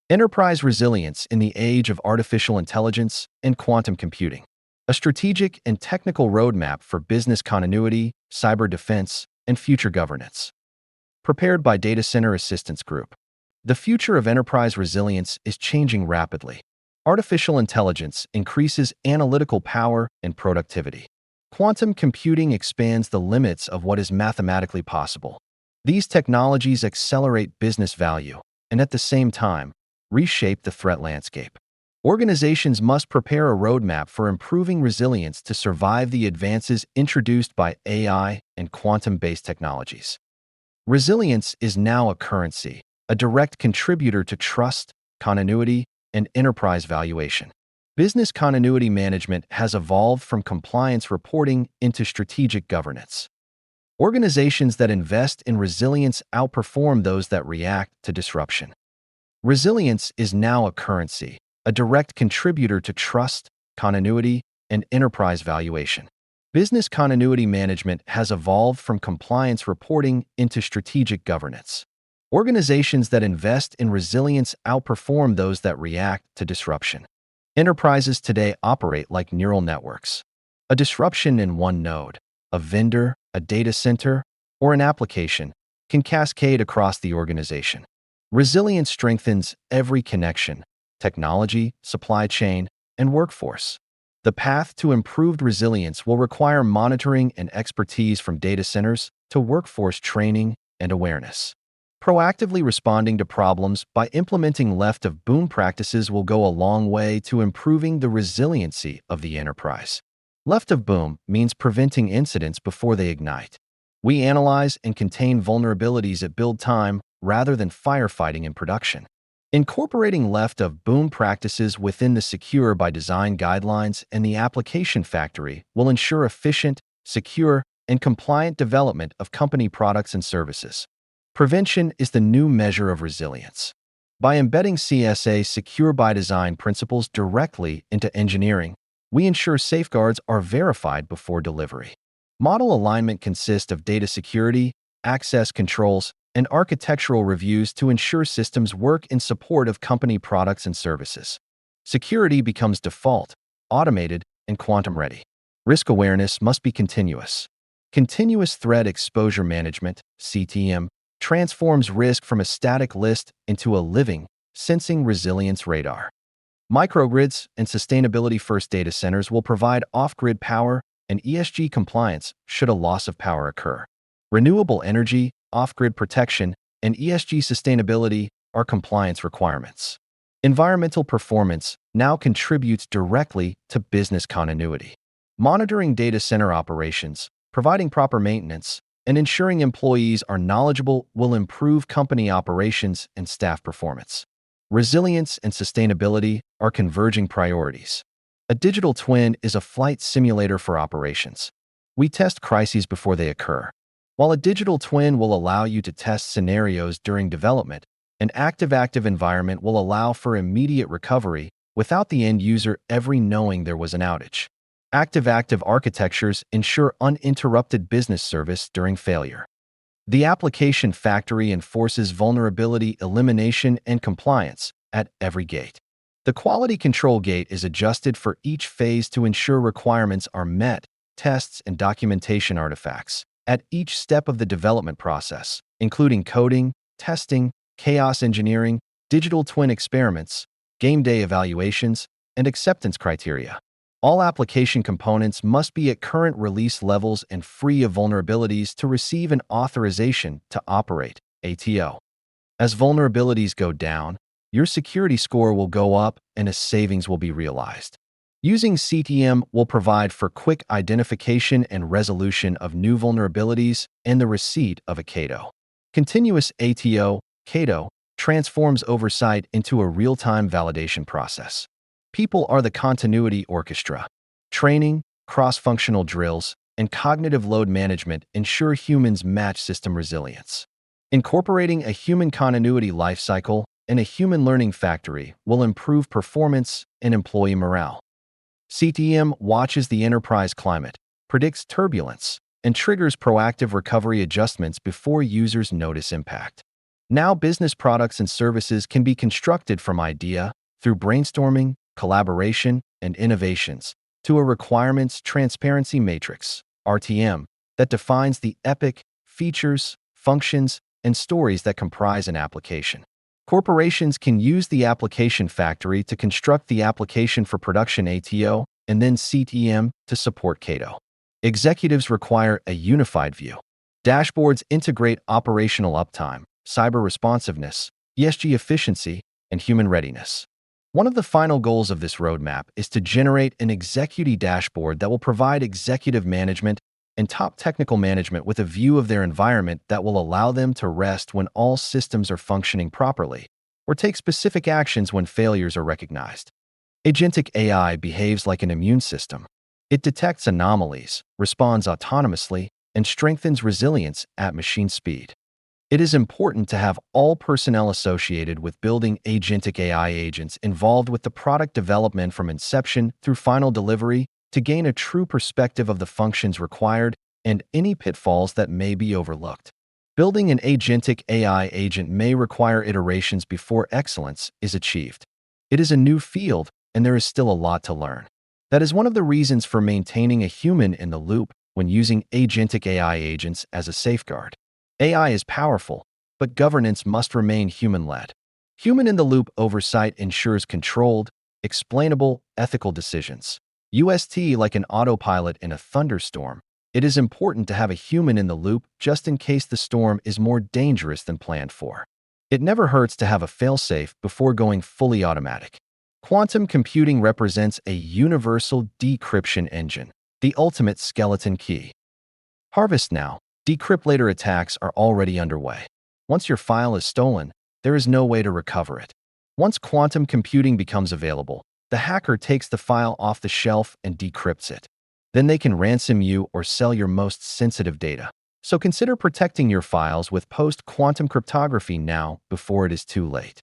Enterprise resilience in the age of artificial intelligence and quantum computing. A strategic and technical roadmap for business continuity, cyber defense, and future governance. Prepared by Data Center Assistance Group. The future of enterprise resilience is changing rapidly. Artificial intelligence increases analytical power and productivity. Quantum computing expands the limits of what is mathematically possible. These technologies accelerate business value and, at the same time, reshape the threat landscape. Organizations must prepare a roadmap for improving resilience to survive the advances introduced by AI and quantum-based technologies. Resilience is now a currency, a direct contributor to trust, continuity, and enterprise valuation. Business continuity management has evolved from compliance reporting into strategic governance. Organizations that invest in resilience outperform those that react to disruption. Resilience is now a currency, a direct contributor to trust, continuity, and enterprise valuation. Business continuity management has evolved from compliance reporting into strategic governance. Organizations that invest in resilience outperform those that react to disruption. Enterprises today operate like neural networks. A disruption in one node, a vendor, a data center, or an application can cascade across the organization. Resilience strengthens every connection: technology, supply chain, and workforce. The path to improved resilience will require monitoring and expertise from data centers to workforce training and awareness. Proactively responding to problems by implementing left-of-boom practices will go a long way to improving the resiliency of the enterprise. Left-of-boom means preventing incidents before they ignite. We analyze and contain vulnerabilities at build time rather than firefighting in production. Incorporating left-of-boom practices within the Secure by Design guidelines and the application factory will ensure efficient, secure, and compliant development of company products and services. Prevention is the new measure of resilience. By embedding CSA Secure by Design principles directly into engineering, we ensure safeguards are verified before delivery. Model alignment consists of data security, access controls, and architectural reviews to ensure systems work in support of company products and services. Security becomes default, automated, and quantum-ready. Risk awareness must be continuous. Continuous Threat Exposure Management, CTM, transforms risk from a static list into a living, sensing resilience radar. Microgrids and sustainability-first data centers will provide off-grid power and ESG compliance should a loss of power occur. Renewable energy, off-grid protection, and ESG sustainability are compliance requirements. Environmental performance now contributes directly to business continuity. Monitoring data center operations, providing proper maintenance, and ensuring employees are knowledgeable will improve company operations and staff performance. Resilience and sustainability are converging priorities. A digital twin is a flight simulator for operations. We test crises before they occur. While a digital twin will allow you to test scenarios during development, an active-active environment will allow for immediate recovery without the end user ever knowing there was an outage. Active-active architectures ensure uninterrupted business service during failure. The application factory enforces vulnerability elimination and compliance at every gate. The quality control gate is adjusted for each phase to ensure requirements are met, tests and documentation artifacts at each step of the development process, including coding, testing, chaos engineering, digital twin experiments, game day evaluations, and acceptance criteria. All application components must be at current release levels and free of vulnerabilities to receive an authorization to operate, ATO. As vulnerabilities go down, your security score will go up and a savings will be realized. Using CTM will provide for quick identification and resolution of new vulnerabilities and the receipt of a CATO. Continuous ATO, CATO, transforms oversight into a real-time validation process. People are the continuity orchestra. Training, cross-functional drills, and cognitive load management ensure humans match system resilience. Incorporating a human continuity lifecycle and a human learning factory will improve performance and employee morale. CTM watches the enterprise climate, predicts turbulence, and triggers proactive recovery adjustments before users notice impact. Now business products and services can be constructed from idea through brainstorming, collaboration, and innovations to a requirements transparency matrix, RTM, that defines the epic features, functions, and stories that comprise an application. Corporations can use the application factory to construct the application for production ATO and then CTM to support CATO. Executives require a unified view. Dashboards integrate operational uptime, cyber responsiveness, ESG efficiency, and human readiness. One of the final goals of this roadmap is to generate an executive dashboard that will provide executive management and top technical management with a view of their environment that will allow them to rest when all systems are functioning properly, or take specific actions when failures are recognized. Agentic AI behaves like an immune system. It detects anomalies, responds autonomously, and strengthens resilience at machine speed. It is important to have all personnel associated with building agentic AI agents involved with the product development from inception through final delivery to gain a true perspective of the functions required and any pitfalls that may be overlooked. Building an agentic AI agent may require iterations before excellence is achieved. It is a new field, and there is still a lot to learn. That is one of the reasons for maintaining a human in the loop when using agentic AI agents as a safeguard. AI is powerful, but governance must remain human-led. Human-in-the-loop oversight ensures controlled, explainable, ethical decisions. Like an autopilot in a thunderstorm, it is important to have a human in the loop just in case the storm is more dangerous than planned for. It never hurts to have a failsafe before going fully automatic. Quantum computing represents a universal decryption engine, the ultimate skeleton key. Harvest now. Decrypt Later attacks are already underway. Once your file is stolen, there is no way to recover it. Once quantum computing becomes available, the hacker takes the file off the shelf and decrypts it. Then they can ransom you or sell your most sensitive data. So consider protecting your files with Post-Quantum Cryptography now before it is too late.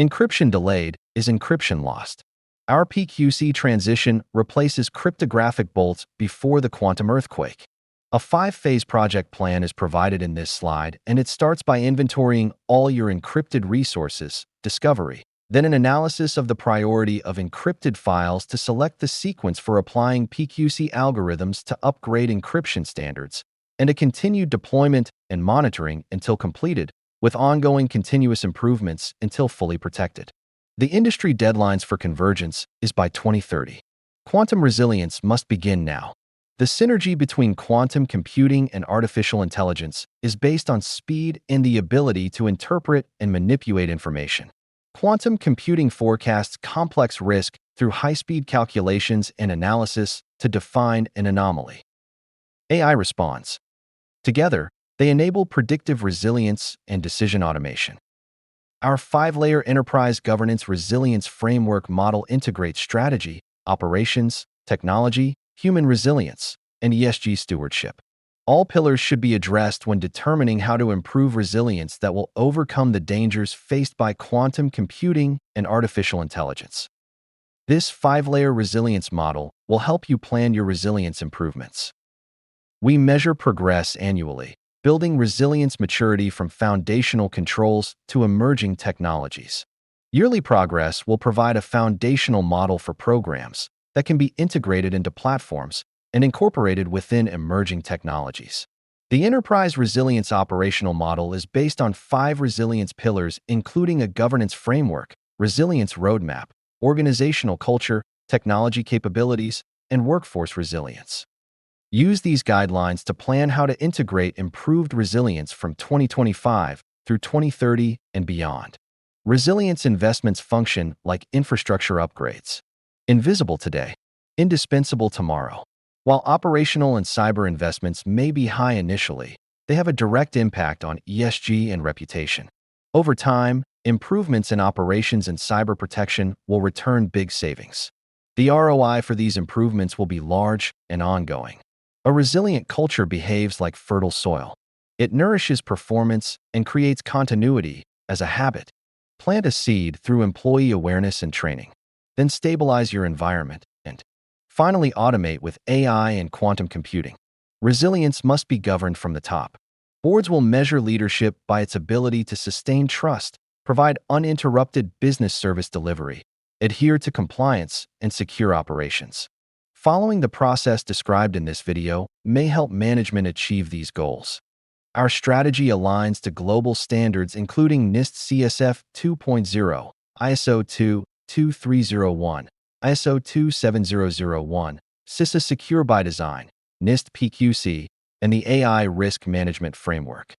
Encryption delayed is encryption lost. Our PQC transition replaces cryptographic bolts before the quantum earthquake. A 5-phase project plan is provided in this slide, and it starts by inventorying all your encrypted resources, discovery, then an analysis of the priority of encrypted files to select the sequence for applying PQC algorithms to upgrade encryption standards, and a continued deployment and monitoring until completed, with ongoing continuous improvements until fully protected. The industry deadlines for convergence is by 2030. Quantum resilience must begin now. The synergy between quantum computing and artificial intelligence is based on speed and the ability to interpret and manipulate information. Quantum computing forecasts complex risk through high-speed calculations and analysis to define an anomaly. AI responds. Together, they enable predictive resilience and decision automation. Our 5-layer enterprise governance resilience framework model integrates strategy, operations, technology, human resilience, and ESG stewardship. All pillars should be addressed when determining how to improve resilience that will overcome the dangers faced by quantum computing and artificial intelligence. This 5-layer resilience model will help you plan your resilience improvements. We measure progress annually, building resilience maturity from foundational controls to emerging technologies. Yearly progress will provide a foundational model for programs that can be integrated into platforms and incorporated within emerging technologies. The Enterprise Resilience Operational Model is based on 5 resilience pillars, including a governance framework, resilience roadmap, organizational culture, technology capabilities, and workforce resilience. Use these guidelines to plan how to integrate improved resilience from 2025 through 2030 and beyond. Resilience investments function like infrastructure upgrades. Invisible today, indispensable tomorrow. While operational and cyber investments may be high initially, they have a direct impact on ESG and reputation. Over time, improvements in operations and cyber protection will return big savings. The ROI for these improvements will be large and ongoing. A resilient culture behaves like fertile soil. It nourishes performance and creates continuity as a habit. Plant a seed through employee awareness and training. Then stabilize your environment and finally automate with AI and quantum computing. Resilience must be governed from the top. Boards will measure leadership by its ability to sustain trust, provide uninterrupted business service delivery, adhere to compliance, and secure operations. Following the process described in this video may help management achieve these goals. Our strategy aligns to global standards including NIST CSF 2.0, ISO 22301, ISO 27001, CISA Secure by Design, NIST PQC, and the AI Risk Management Framework.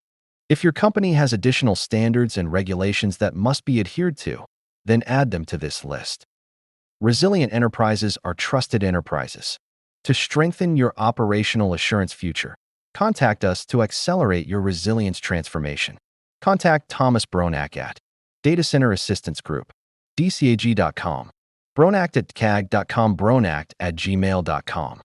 If your company has additional standards and regulations that must be adhered to, then add them to this list. Resilient enterprises are trusted enterprises. To strengthen your operational assurance future, contact us to accelerate your resilience transformation. Contact Thomas Bronack at Data Center Assistance Group, dcag.com, bronack@cag.com, bronack@gmail.com.